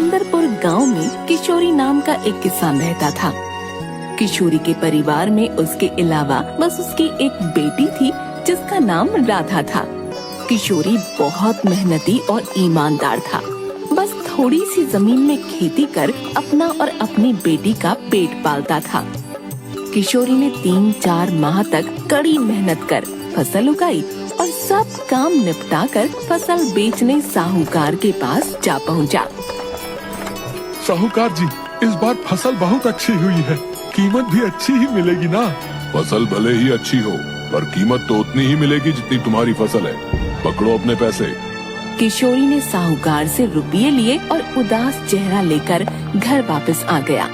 सिकंदरपुर गांव में किशोरी नाम का एक किसान रहता था। किशोरी के परिवार में उसके अलावा बस उसकी एक बेटी थी जिसका नाम राधा था। किशोरी बहुत मेहनती और ईमानदार था। बस थोड़ी सी जमीन में खेती कर अपना और अपनी बेटी का पेट पालता था। किशोरी ने 3-4 माह तक कड़ी मेहनत कर फसल उगाई और सब काम निपटा कर फसल बेचने साहूकार के पास जा पहुंचा। साहूकार जी, इस बार फसल बहुत अच्छी हुई है, कीमत भी अच्छी ही मिलेगी ना? फसल भले ही अच्छी हो पर कीमत तो उतनी ही मिलेगी जितनी तुम्हारी फसल है। पकड़ो अपने पैसे। किशोरी ने साहूकार से रुपये लिए और उदास चेहरा लेकर घर वापस आ गया।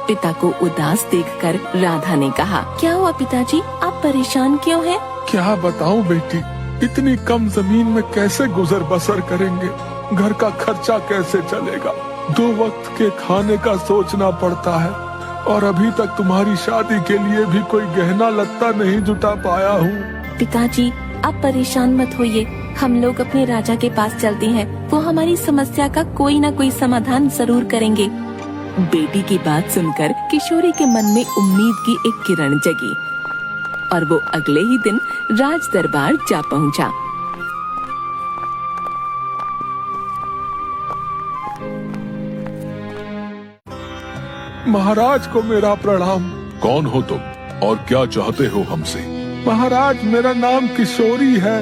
पिता को उदास देखकर राधा ने कहा, क्या हुआ पिताजी, आप परेशान क्यों हैं? क्या बताऊं बेटी, इतनी कम जमीन में कैसे गुजर बसर करेंगे? घर का खर्चा कैसे चलेगा? 2 वक्त के खाने का सोचना पड़ता है और अभी तक तुम्हारी शादी के लिए भी कोई गहना लत्ता नहीं जुटा पाया हूँ। पिताजी आप परेशान मत होइए, हम लोग अपने राजा के पास चलते हैं, वो हमारी समस्या का कोई न कोई समाधान जरूर करेंगे। बेटी की बात सुनकर किशोरी के मन में उम्मीद की एक किरण जगी और वो अगले ही दिन राज दरबार जा पहुंचा। महाराज को मेरा प्रणाम। कौन हो तुम और क्या चाहते हो हमसे? महाराज, मेरा नाम किशोरी है,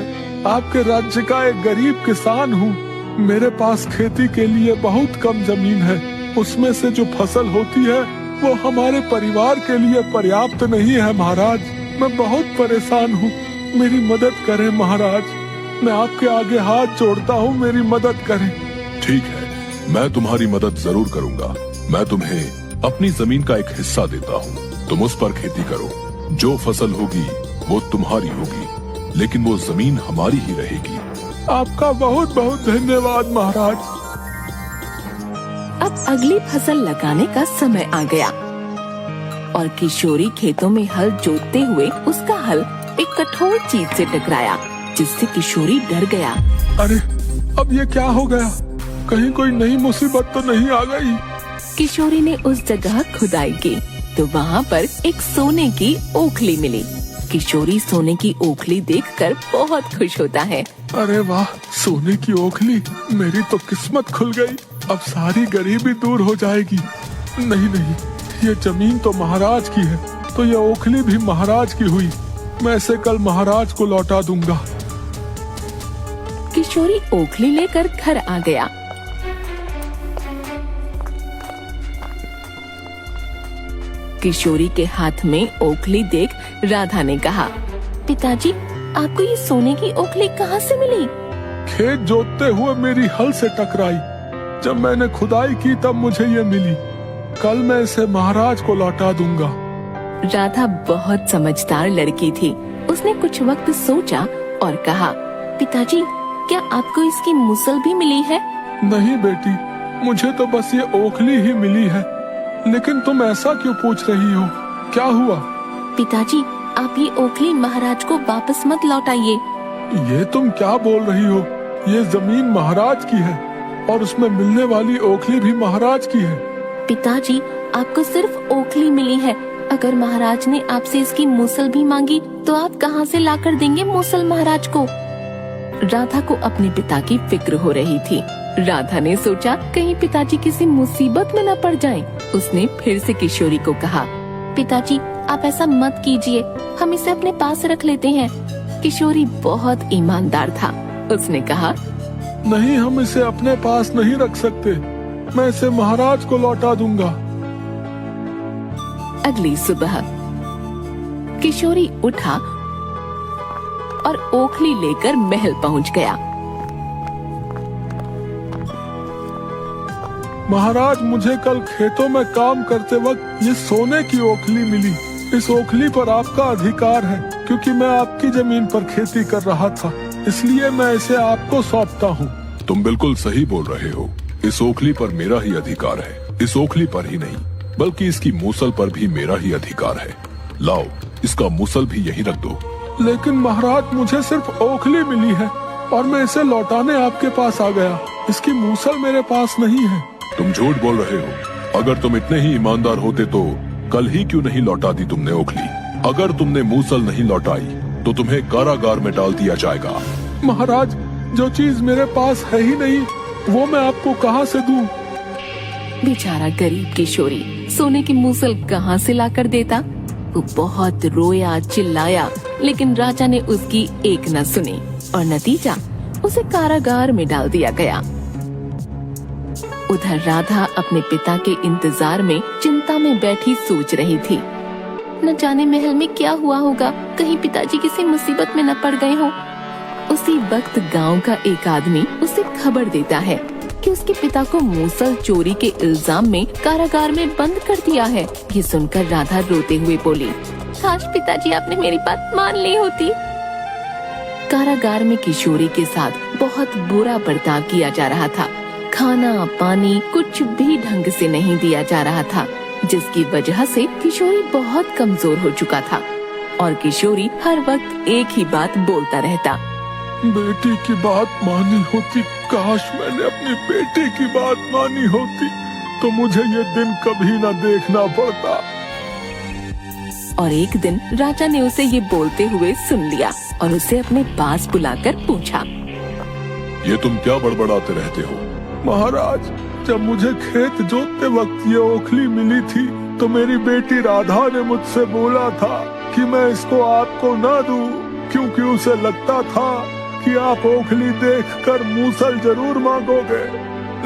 आपके राज्य का एक गरीब किसान हूँ। मेरे पास खेती के लिए बहुत कम जमीन है, उसमें से जो फसल होती है वो हमारे परिवार के लिए पर्याप्त नहीं है। महाराज, मैं बहुत परेशान हूँ, मेरी मदद करें महाराज। मैं आपके आगे हाथ जोड़ता हूँ, मेरी मदद करें। ठीक है, मैं तुम्हारी मदद जरूर करूँगा। मैं तुम्हें अपनी जमीन का एक हिस्सा देता हूँ, तुम उस पर खेती करो। जो फसल होगी वो तुम्हारी होगी, लेकिन वो जमीन हमारी ही रहेगी। आपका बहुत बहुत धन्यवाद महाराज। अब अगली फसल लगाने का समय आ गया और किशोरी खेतों में हल जोतते हुए उसका हल एक कठोर चीज से टकराया, जिससे किशोरी डर गया। अरे, अब ये क्या हो गया? कहीं कोई नई मुसीबत तो नहीं आ गई? किशोरी ने उस जगह खुदाई की तो वहाँ पर एक सोने की ओखली मिली। किशोरी सोने की ओखली देखकर बहुत खुश होता है। अरे वाह, सोने की ओखली, मेरी तो किस्मत खुल गई। अब सारी गरीबी दूर हो जाएगी। नहीं नहीं, ये जमीन तो महाराज की है, तो ये ओखली भी महाराज की हुई। मैं इसे कल महाराज को लौटा दूंगा। किशोरी ओखली लेकर घर आ गया। किशोरी के हाथ में ओखली देख राधा ने कहा, पिताजी आपको ये सोने की ओखली कहाँ से मिली? खेत जोतते हुए मेरी हल से टकराई, जब मैंने खुदाई की तब मुझे ये मिली। कल मैं इसे महाराज को लौटा दूंगा। राधा बहुत समझदार लड़की थी। उसने कुछ वक्त सोचा और कहा, पिताजी क्या आपको इसकी मुसल भी मिली है? नहीं बेटी, मुझे तो बस ये ओखली ही मिली है। लेकिन तुम ऐसा क्यों पूछ रही हो? क्या हुआ? पिताजी आप ये ओखली महाराज को वापस मत लौटाइए। ये तुम क्या बोल रही हो? ये जमीन महाराज की है और उसमें मिलने वाली ओखली भी महाराज की है। पिताजी आपको सिर्फ ओखली मिली है, अगर महाराज ने आपसे इसकी मूसल भी मांगी तो आप कहां से लाकर देंगे मूसल महाराज को? राधा को अपने पिता की फिक्र हो रही थी। राधा ने सोचा कहीं पिताजी किसी मुसीबत में न पड़ जाएं। उसने फिर से किशोरी को कहा, पिताजी आप ऐसा मत कीजिए, हम इसे अपने पास रख लेते हैं। किशोरी बहुत ईमानदार था। उसने कहा, नहीं, हम इसे अपने पास नहीं रख सकते, मैं इसे महाराज को लौटा दूंगा। अगली सुबह किशोरी उठा और ओखली लेकर महल पहुंच गया। महाराज, मुझे कल खेतों में काम करते वक्त ये सोने की ओखली मिली। इस ओखली पर आपका अधिकार है, क्योंकि मैं आपकी जमीन पर खेती कर रहा था, इसलिए मैं इसे आपको सौंपता हूँ। तुम बिल्कुल सही बोल रहे हो, इस ओखली पर मेरा ही अधिकार है। इस ओखली पर ही नहीं बल्कि इसकी मूसल पर भी मेरा ही अधिकार है। लाओ, इसका मूसल भी यहीं रख दो। लेकिन महाराज मुझे सिर्फ ओखली मिली है और मैं इसे लौटाने आपके पास आ गया। इसकी मूसल मेरे पास नहीं है। तुम झूठ बोल रहे हो। अगर तुम इतने ही ईमानदार होते तो कल ही क्यों नहीं लौटा दी तुमने ओखली? अगर तुमने मूसल नहीं लौटाई तो तुम्हें कारागार में डाल दिया जाएगा। महाराज, जो चीज मेरे पास है ही नहीं वो मैं आपको कहाँ से दूं? बेचारा गरीब किशोरी सोने की मूसल कहाँ से लाकर देता। वो बहुत रोया चिल्लाया, लेकिन राजा ने उसकी एक न सुनी और नतीजा उसे कारागार में डाल दिया गया। उधर राधा अपने पिता के इंतजार में चिंता में बैठी सोच रही थी। न जाने महल में क्या हुआ होगा, कहीं पिताजी किसी मुसीबत में न पड़ गए हों। उसी वक्त गांव का एक आदमी उसे खबर देता है कि उसके पिता को मूसल चोरी के इल्जाम में कारागार में बंद कर दिया है। ये सुनकर राधा रोते हुए बोली, काश पिताजी आपने मेरी बात मान ली होती। कारागार में किशोरी के साथ बहुत बुरा बर्ताव किया जा रहा था। खाना पानी कुछ भी ढंग से नहीं दिया जा रहा था, जिसकी वजह से किशोरी बहुत कमजोर हो चुका था और किशोरी हर वक्त एक ही बात बोलता रहता, बेटी की बात मानी होती, काश मैंने अपनी बेटी की बात मानी होती तो मुझे ये दिन कभी न देखना पड़ता। और एक दिन राजा ने उसे ये बोलते हुए सुन लिया और उसे अपने पास बुलाकर पूछा, ये तुम क्या बड़बड़ाते रहते हो? महाराज, जब मुझे खेत जोतते वक्त ये ओखली मिली थी तो मेरी बेटी राधा ने मुझसे बोला था कि मैं इसको आपको न दूं, क्योंकि उसे लगता था कि आप ओखली देखकर मूसल जरूर मांगोगे।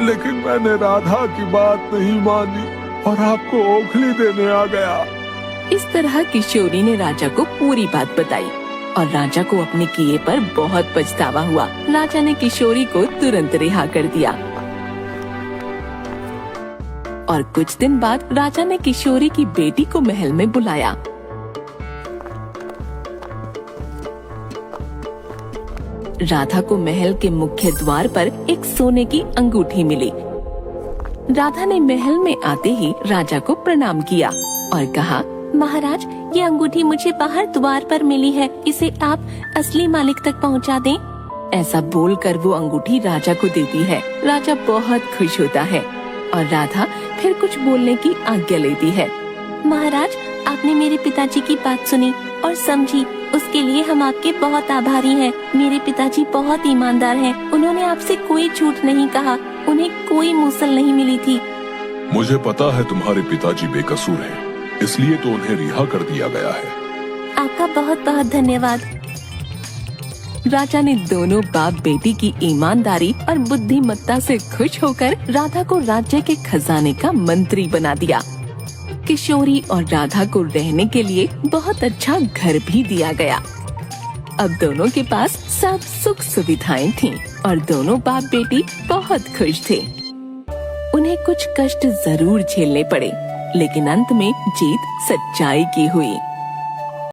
लेकिन मैंने राधा की बात नहीं मानी और आपको ओखली देने आ गया। इस तरह किशोरी ने राजा को पूरी बात बताई और राजा को अपने किए पर बहुत पछतावा हुआ। राजा ने किशोरी को तुरंत रिहा कर दिया और कुछ दिन बाद राजा ने किशोरी की बेटी को महल में बुलाया। राधा को महल के मुख्य द्वार पर एक सोने की अंगूठी मिली। राधा ने महल में आते ही राजा को प्रणाम किया और कहा, महाराज, ये अंगूठी मुझे बाहर द्वार पर मिली है, इसे आप असली मालिक तक पहुंचा दें। ऐसा बोलकर वो अंगूठी राजा को देती है। राजा बहुत खुश होता है और राधा फिर कुछ बोलने की आज्ञा लेती है। महाराज, आपने मेरे पिताजी की बात सुनी और समझी, उसके लिए हम आपके बहुत आभारी हैं। मेरे पिताजी बहुत ईमानदार हैं। उन्होंने आपसे कोई झूठ नहीं कहा। उन्हें कोई मूसल नहीं मिली थी। मुझे पता है तुम्हारे पिताजी बेकसूर हैं, इसलिए तो उन्हें रिहा कर दिया गया है। आपका बहुत बहुत धन्यवाद। राजा ने दोनों बाप बेटी की ईमानदारी और बुद्धिमत्ता से खुश होकर राधा को राज्य के खजाने का मंत्री बना दिया। किशोरी और राधा को रहने के लिए बहुत अच्छा घर भी दिया गया। अब दोनों के पास सब सुख सुविधाएं थीं और दोनों बाप बेटी बहुत खुश थे। उन्हें कुछ कष्ट जरूर झेलने पड़े, लेकिन अंत में जीत सच्चाई की हुई।